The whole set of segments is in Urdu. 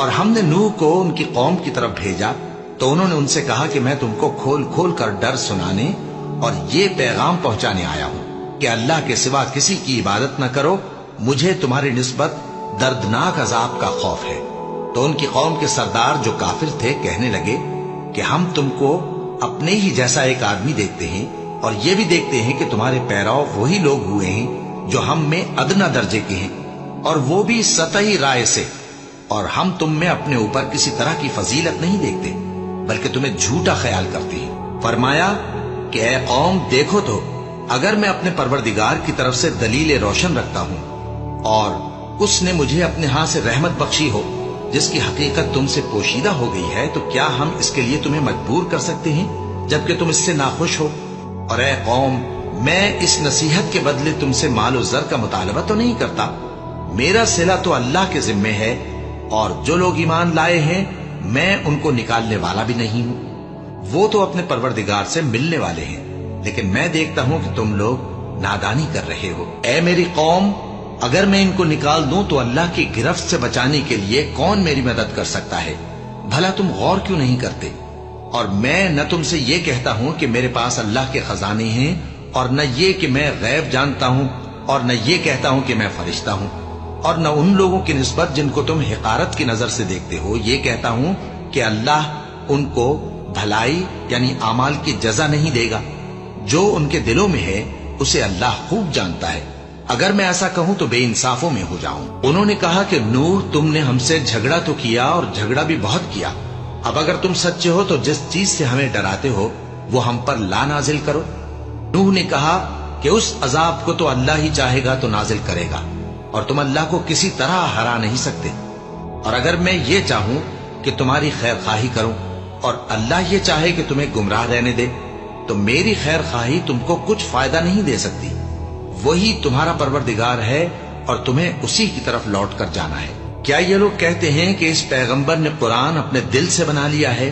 اور ہم نے نوح کو ان کی قوم کی طرف بھیجا تو انہوں نے ان سے کہا کہ میں تم کو کھول کھول کر ڈر سنانے اور یہ پیغام پہنچانے آیا ہوں کہ اللہ کے سوا کسی کی عبادت نہ کرو، مجھے تمہاری نسبت دردناک عذاب کا خوف ہے۔ تو ان کی قوم کے سردار جو کافر تھے کہنے لگے کہ ہم تم کو اپنے ہی جیسا ایک آدمی دیکھتے ہیں، اور یہ بھی دیکھتے ہیں کہ تمہارے پیراؤ وہی لوگ ہوئے ہیں جو ہم میں ادنا درجے کے ہیں، اور وہ بھی سطحی رائے سے، اور ہم تم میں اپنے اوپر کسی طرح کی فضیلت نہیں دیکھتے بلکہ تمہیں جھوٹا خیال کرتے ہیں۔ فرمایا کہ اے قوم دیکھو تو، اگر میں اپنے پروردگار کی طرف سے دلیل روشن رکھتا ہوں اور اس نے مجھے اپنے ہاں سے رحمت بخشی ہو جس کی حقیقت تم سے پوشیدہ ہو گئی ہے، تو کیا ہم اس کے لیے تمہیں مجبور کر سکتے ہیں جبکہ تم اس سے ناخوش ہو؟ اور اے قوم، میں اس نصیحت کے بدلے تم سے مال و زر کا مطالبہ تو نہیں کرتا، میرا صلہ تو اللہ کے ذمے ہے، اور جو لوگ ایمان لائے ہیں میں ان کو نکالنے والا بھی نہیں ہوں، وہ تو اپنے پروردگار سے ملنے والے ہیں، لیکن میں دیکھتا ہوں کہ تم لوگ نادانی کر رہے ہو۔ اے میری قوم، اگر میں ان کو نکال دوں تو اللہ کی گرفت سے بچانے کے لیے کون میری مدد کر سکتا ہے؟ بھلا تم غور کیوں نہیں کرتے؟ اور میں نہ تم سے یہ کہتا ہوں کہ میرے پاس اللہ کے خزانے ہیں، اور نہ یہ کہ میں غیب جانتا ہوں، اور نہ یہ کہتا ہوں کہ میں فرشتہ ہوں، اور نہ ان لوگوں کی نسبت جن کو تم حقارت کی نظر سے دیکھتے ہو یہ کہتا ہوں کہ اللہ ان کو بھلائی یعنی اعمال کی جزا نہیں دے گا۔ جو ان کے دلوں میں ہے اسے اللہ خوب جانتا ہے، اگر میں ایسا کہوں تو بے انصافوں میں ہو جاؤں۔ انہوں نے کہا کہ نوح، تم نے ہم سے جھگڑا تو کیا اور جھگڑا بھی بہت کیا، اب اگر تم سچے ہو تو جس چیز سے ہمیں ڈراتے ہو وہ ہم پر لا نازل کرو۔ نوح نے کہا کہ اس عذاب کو تو اللہ ہی چاہے گا تو نازل کرے گا، اور تم اللہ کو کسی طرح ہرا نہیں سکتے، اور اگر میں یہ چاہوں کہ تمہاری خیر خواہی کروں اور اللہ یہ چاہے کہ تمہیں گمراہ رہنے دے تو میری خیر خواہی تم کو کچھ فائدہ نہیں دے سکتی، وہی تمہارا پروردگار ہے اور تمہیں اسی کی طرف لوٹ کر جانا ہے۔ کیا یہ لوگ کہتے ہیں کہ اس پیغمبر نے قرآن اپنے دل سے بنا لیا ہے؟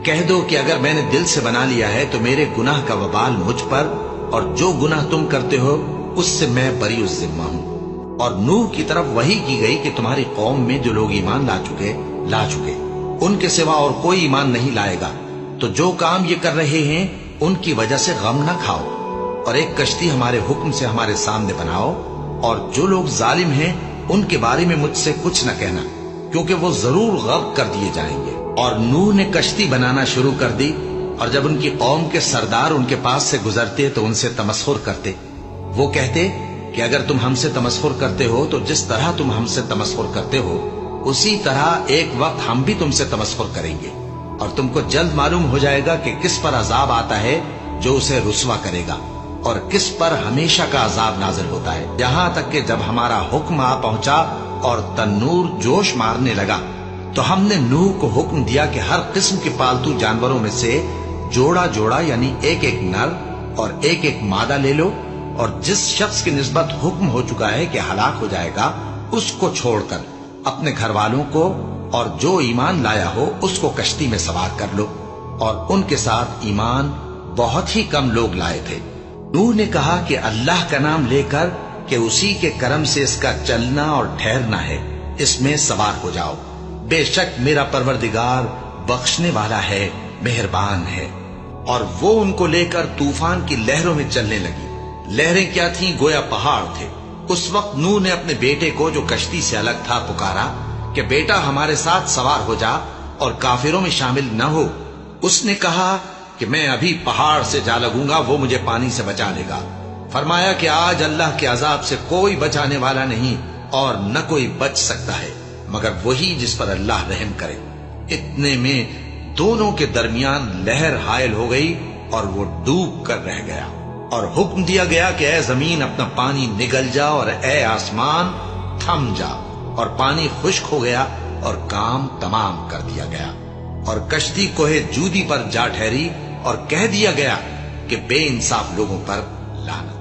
کہہ دو کہ اگر میں نے دل سے بنا لیا ہے تو میرے گناہ کا وبال مجھ پر، اور جو گناہ تم کرتے ہو اس سے میں بری الذمہ ہوں۔ اور نوح کی طرف وحی کی گئی کہ تمہاری قوم میں جو لوگ ایمان لا چکے ان کے سوا اور کوئی ایمان نہیں لائے گا، تو جو کام یہ کر رہے ہیں ان کی وجہ سے غم نہ کھاؤ، اور ایک کشتی ہمارے حکم سے ہمارے سامنے بناؤ، اور جو لوگ ظالم ہیں ان کے بارے میں مجھ سے کچھ نہ کہنا، کیونکہ وہ ضرور غرق کر دیے جائیں گے۔ اور نوح نے کشتی بنانا شروع کر دی، اور جب ان کی قوم کے سردار ان کے پاس سے گزرتے تو ان سے تمسخر کرتے، وہ کہتے کہ اگر تم ہم سے تمسخر کرتے ہو تو جس طرح تم ہم سے تمسخر کرتے ہو اسی طرح ایک وقت ہم بھی تم سے تمسخر کریں گے، اور تم کو جلد معلوم ہو جائے گا کہ کس پر عذاب آتا ہے جو اسے رسوا کرے گا، اور کس پر ہمیشہ کا عذاب نازل ہوتا ہے۔ یہاں تک کہ جب ہمارا حکم آ پہنچا اور تنور جوش مارنے لگا تو ہم نے نوح کو حکم دیا کہ ہر قسم کے پالتو جانوروں میں سے جوڑا جوڑا یعنی ایک ایک نر اور ایک ایک مادہ لے لو، اور جس شخص کی نسبت حکم ہو چکا ہے کہ ہلاک ہو جائے گا اس کو چھوڑ کر اپنے گھر والوں کو اور جو ایمان لایا ہو اس کو کشتی میں سوار کر لو، اور ان کے ساتھ ایمان بہت ہی کم لوگ لائے تھے۔ نوح نے کہا کہ اللہ کا نام لے کر کہ اسی کے کرم سے اس کا چلنا اور ٹھہرنا ہے، اس میں سوار ہو جاؤ، بے شک میرا پروردگار بخشنے والا ہے، مہربان ہے۔ اور وہ ان کو لے کر طوفان کی لہروں میں چلنے لگی۔ لہریں کیا تھیں؟ گویا پہاڑ تھے۔ اس وقت نوح نے اپنے بیٹے کو جو کشتی سے الگ تھا پکارا کہ بیٹا ہمارے ساتھ سوار ہو جا اور کافروں میں شامل نہ ہو۔ اس نے کہا کہ میں ابھی پہاڑ سے جا لگوں گا، وہ مجھے پانی سے بچا لے گا۔ فرمایا کہ آج اللہ کے عذاب سے کوئی بچانے والا نہیں اور نہ کوئی بچ سکتا ہے مگر وہی جس پر اللہ رحم کرے۔ اتنے میں دونوں کے درمیان لہر حائل ہو گئی اور وہ ڈوب کر رہ گیا، اور حکم دیا گیا کہ اے زمین اپنا پانی نگل جا اور اے آسمان تھم جا، اور پانی خشک ہو گیا اور کام تمام کر دیا گیا، اور کشتی کوہ جودی پر جا ٹھہری، اور کہہ دیا گیا کہ بے انصاف لوگوں پر لعنت۔